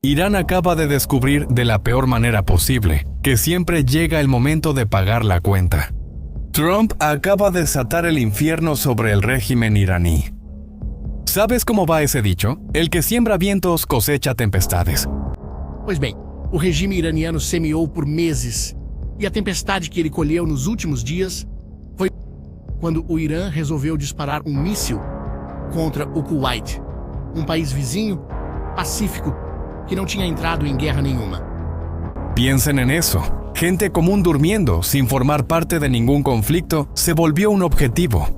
Irán acaba de descubrir de la peor manera posible que siempre llega el momento de pagar la cuenta. Trump acaba de desatar el infierno sobre el régimen iraní. ¿Sabes cómo va ese dicho? El que siembra vientos cosecha tempestades. Pois bem, o regime iraniano semeou por meses, e a tempestade que ele colheu nos últimos dias foi quando o Irã resolveu disparar um míssil contra o Kuwait, um país vizinho, pacífico, que não tinha entrado em guerra nenhuma. Piensen en eso. Gente común durmiendo, sin formar parte de ningún conflicto, se volvió un objetivo.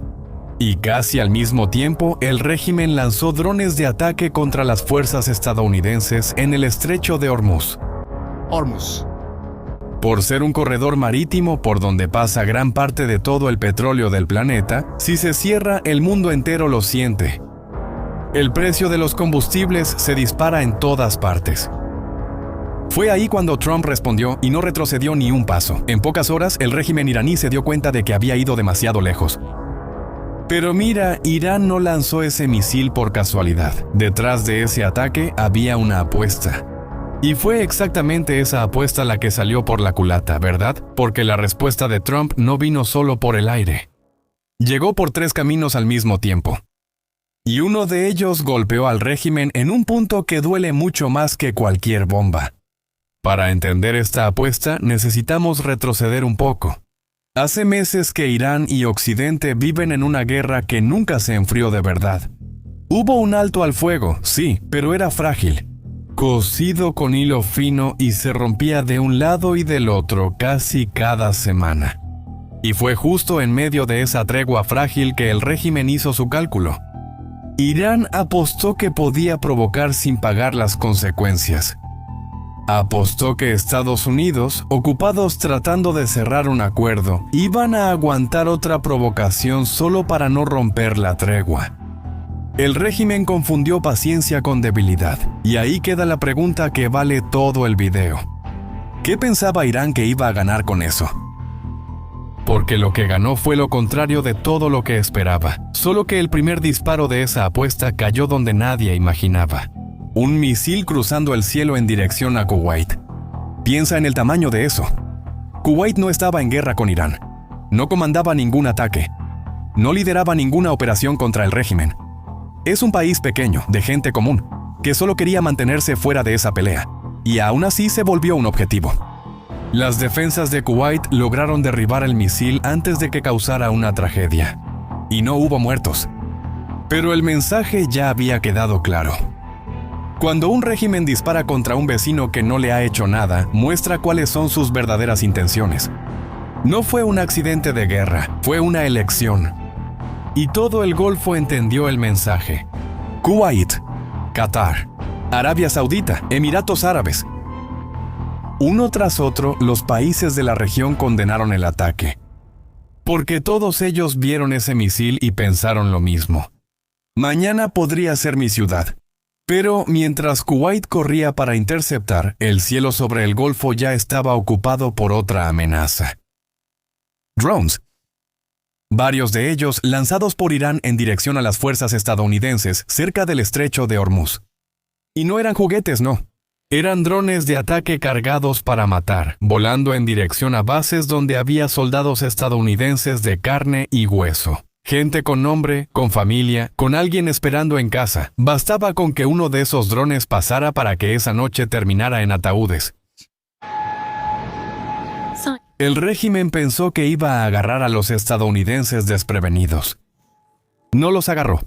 Y casi al mismo tiempo, el régimen lanzó drones de ataque contra las fuerzas estadounidenses en el estrecho de Hormuz. Por ser un corredor marítimo por donde pasa gran parte de todo el petróleo del planeta, si se cierra, el mundo entero lo siente. El precio de los combustibles se dispara en todas partes. Fue ahí cuando Trump respondió y no retrocedió ni un paso. En pocas horas, el régimen iraní se dio cuenta de que había ido demasiado lejos. Pero mira, Irán no lanzó ese misil por casualidad. Detrás de ese ataque había una apuesta. Y fue exactamente esa apuesta la que salió por la culata, ¿verdad? Porque la respuesta de Trump no vino solo por el aire. Llegó por 3 caminos al mismo tiempo. Y uno de ellos golpeó al régimen en un punto que duele mucho más que cualquier bomba. Para entender esta apuesta, necesitamos retroceder un poco. Hace meses que Irán y Occidente viven en una guerra que nunca se enfrió de verdad. Hubo un alto al fuego, sí, pero era frágil. Cosido con hilo fino y se rompía de un lado y del otro casi cada semana. Y fue justo en medio de esa tregua frágil que el régimen hizo su cálculo. Irán apostó que podía provocar sin pagar las consecuencias. Apostó que Estados Unidos, ocupados tratando de cerrar un acuerdo, iban a aguantar otra provocación solo para no romper la tregua. El régimen confundió paciencia con debilidad, y ahí queda la pregunta que vale todo el video. ¿Qué pensaba Irán que iba a ganar con eso? Porque lo que ganó fue lo contrario de todo lo que esperaba, solo que el primer disparo de esa apuesta cayó donde nadie imaginaba. Un misil cruzando el cielo en dirección a Kuwait. Piensa en el tamaño de eso. Kuwait no estaba en guerra con Irán. No comandaba ningún ataque. No lideraba ninguna operación contra el régimen. Es un país pequeño, de gente común, que solo quería mantenerse fuera de esa pelea. Y aún así se volvió un objetivo. Las defensas de Kuwait lograron derribar el misil antes de que causara una tragedia. Y no hubo muertos. Pero el mensaje ya había quedado claro. Cuando un régimen dispara contra un vecino que no le ha hecho nada, muestra cuáles son sus verdaderas intenciones. No fue un accidente de guerra, fue una elección. Y todo el Golfo entendió el mensaje. Kuwait, Qatar, Arabia Saudita, Emiratos Árabes. Uno tras otro, los países de la región condenaron el ataque. Porque todos ellos vieron ese misil y pensaron lo mismo. Mañana podría ser mi ciudad. Pero mientras Kuwait corría para interceptar, el cielo sobre el Golfo ya estaba ocupado por otra amenaza. Drones. Varios de ellos lanzados por Irán en dirección a las fuerzas estadounidenses cerca del estrecho de Hormuz. Y no eran juguetes, no. Eran drones de ataque cargados para matar, volando en dirección a bases donde había soldados estadounidenses de carne y hueso. Gente con nombre, con familia, con alguien esperando en casa. Bastaba con que uno de esos drones pasara para que esa noche terminara en ataúdes. El régimen pensó que iba a agarrar a los estadounidenses desprevenidos. No los agarró.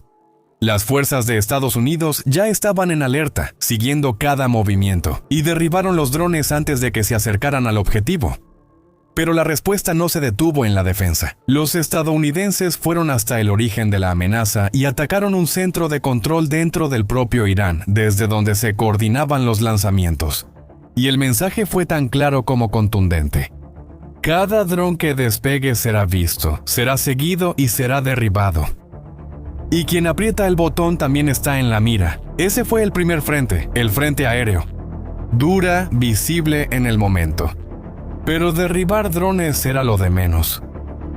Las fuerzas de Estados Unidos ya estaban en alerta, siguiendo cada movimiento, y derribaron los drones antes de que se acercaran al objetivo. Pero la respuesta no se detuvo en la defensa. Los estadounidenses fueron hasta el origen de la amenaza y atacaron un centro de control dentro del propio Irán, desde donde se coordinaban los lanzamientos. Y el mensaje fue tan claro como contundente. Cada dron que despegue será visto, será seguido y será derribado. Y quien aprieta el botón también está en la mira. Ese fue el primer frente, el frente aéreo. Dura, visible en el momento. Pero derribar drones era lo de menos.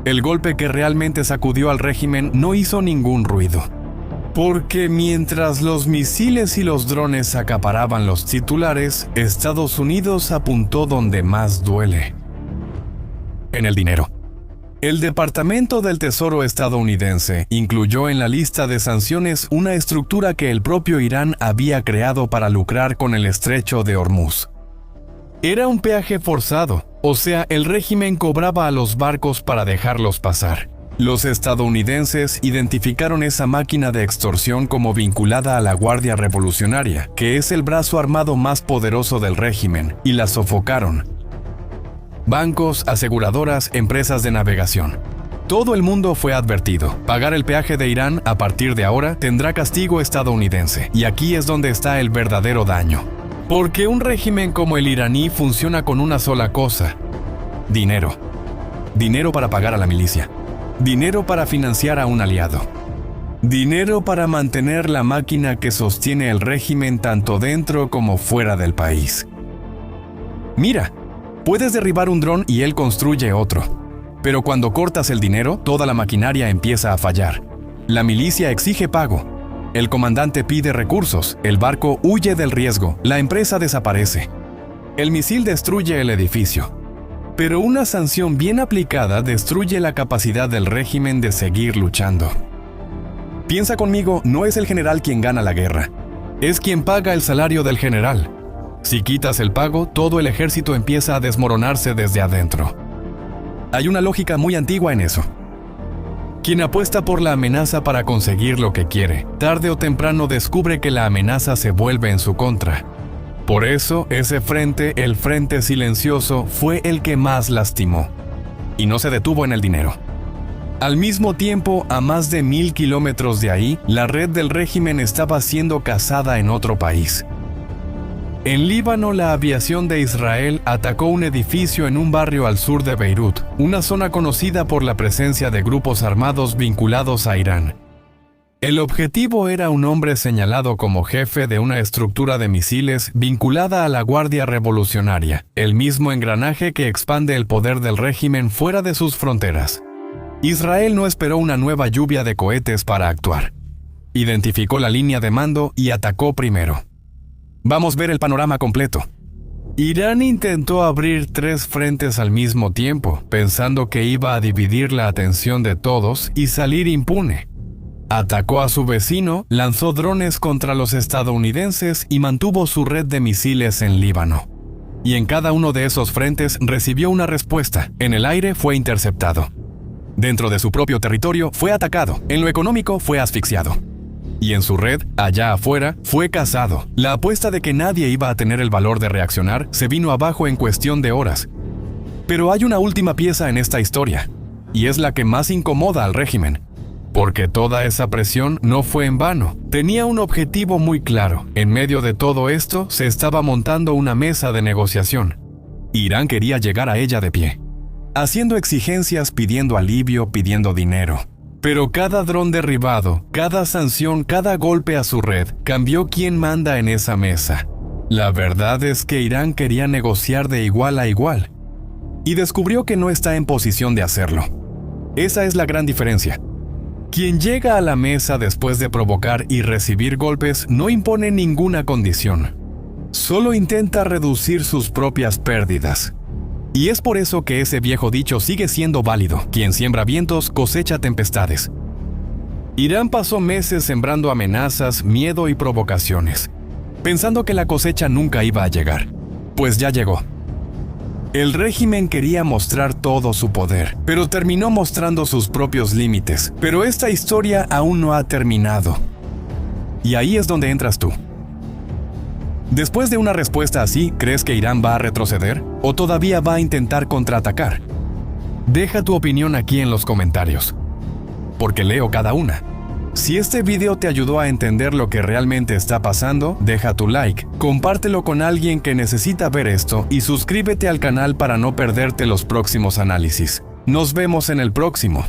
El golpe que realmente sacudió al régimen no hizo ningún ruido. Porque mientras los misiles y los drones acaparaban los titulares, Estados Unidos apuntó donde más duele: en el dinero. El Departamento del Tesoro estadounidense incluyó en la lista de sanciones una estructura que el propio Irán había creado para lucrar con el estrecho de Hormuz. Era un peaje forzado, o sea, el régimen cobraba a los barcos para dejarlos pasar. Los estadounidenses identificaron esa máquina de extorsión como vinculada a la Guardia Revolucionaria, que es el brazo armado más poderoso del régimen, y la sofocaron. Bancos, aseguradoras, empresas de navegación. Todo el mundo fue advertido. Pagar el peaje de Irán a partir de ahora tendrá castigo estadounidense. Y aquí es donde está el verdadero daño. Porque un régimen como el iraní funciona con una sola cosa: dinero. Dinero para pagar a la milicia. Dinero para financiar a un aliado. Dinero para mantener la máquina que sostiene el régimen tanto dentro como fuera del país. Mira, puedes derribar un dron y él construye otro. Pero cuando cortas el dinero, toda la maquinaria empieza a fallar. La milicia exige pago. El comandante pide recursos. El barco huye del riesgo. La empresa desaparece. El misil destruye el edificio. Pero una sanción bien aplicada destruye la capacidad del régimen de seguir luchando. Piensa conmigo, no es el general quien gana la guerra. Es quien paga el salario del general. Si quitas el pago, todo el ejército empieza a desmoronarse desde adentro. Hay una lógica muy antigua en eso. Quien apuesta por la amenaza para conseguir lo que quiere, tarde o temprano descubre que la amenaza se vuelve en su contra. Por eso, ese frente, el frente silencioso, fue el que más lastimó. Y no se detuvo en el dinero. Al mismo tiempo, a más de 1000 kilómetros de ahí, la red del régimen estaba siendo cazada en otro país. En Líbano, la aviación de Israel atacó un edificio en un barrio al sur de Beirut, una zona conocida por la presencia de grupos armados vinculados a Irán. El objetivo era un hombre señalado como jefe de una estructura de misiles vinculada a la Guardia Revolucionaria, el mismo engranaje que expande el poder del régimen fuera de sus fronteras. Israel no esperó una nueva lluvia de cohetes para actuar. Identificó la línea de mando y atacó primero. Vamos a ver el panorama completo. Irán intentó abrir 3 frentes al mismo tiempo, pensando que iba a dividir la atención de todos y salir impune. Atacó a su vecino, lanzó drones contra los estadounidenses y mantuvo su red de misiles en Líbano. Y en cada uno de esos frentes recibió una respuesta. En el aire fue interceptado. Dentro de su propio territorio fue atacado. En lo económico fue asfixiado. Y en su red, allá afuera, fue cazado. La apuesta de que nadie iba a tener el valor de reaccionar se vino abajo en cuestión de horas. Pero hay una última pieza en esta historia, y es la que más incomoda al régimen. Porque toda esa presión no fue en vano. Tenía un objetivo muy claro. En medio de todo esto, se estaba montando una mesa de negociación. Irán quería llegar a ella de pie, haciendo exigencias, pidiendo alivio, pidiendo dinero. Pero cada dron derribado, cada sanción, cada golpe a su red, cambió quién manda en esa mesa. La verdad es que Irán quería negociar de igual a igual. Y descubrió que no está en posición de hacerlo. Esa es la gran diferencia. Quien llega a la mesa después de provocar y recibir golpes no impone ninguna condición. Solo intenta reducir sus propias pérdidas. Y es por eso que ese viejo dicho sigue siendo válido: quien siembra vientos cosecha tempestades. Irán pasó meses sembrando amenazas, miedo y provocaciones, pensando que la cosecha nunca iba a llegar. Pues ya llegó. El régimen quería mostrar todo su poder, pero terminó mostrando sus propios límites. Pero esta historia aún no ha terminado. Y ahí es donde entras tú. Después de una respuesta así, ¿crees que Irán va a retroceder? ¿O todavía va a intentar contraatacar? Deja tu opinión aquí en los comentarios, porque leo cada una. Si este video te ayudó a entender lo que realmente está pasando, deja tu like, compártelo con alguien que necesita ver esto y suscríbete al canal para no perderte los próximos análisis. Nos vemos en el próximo.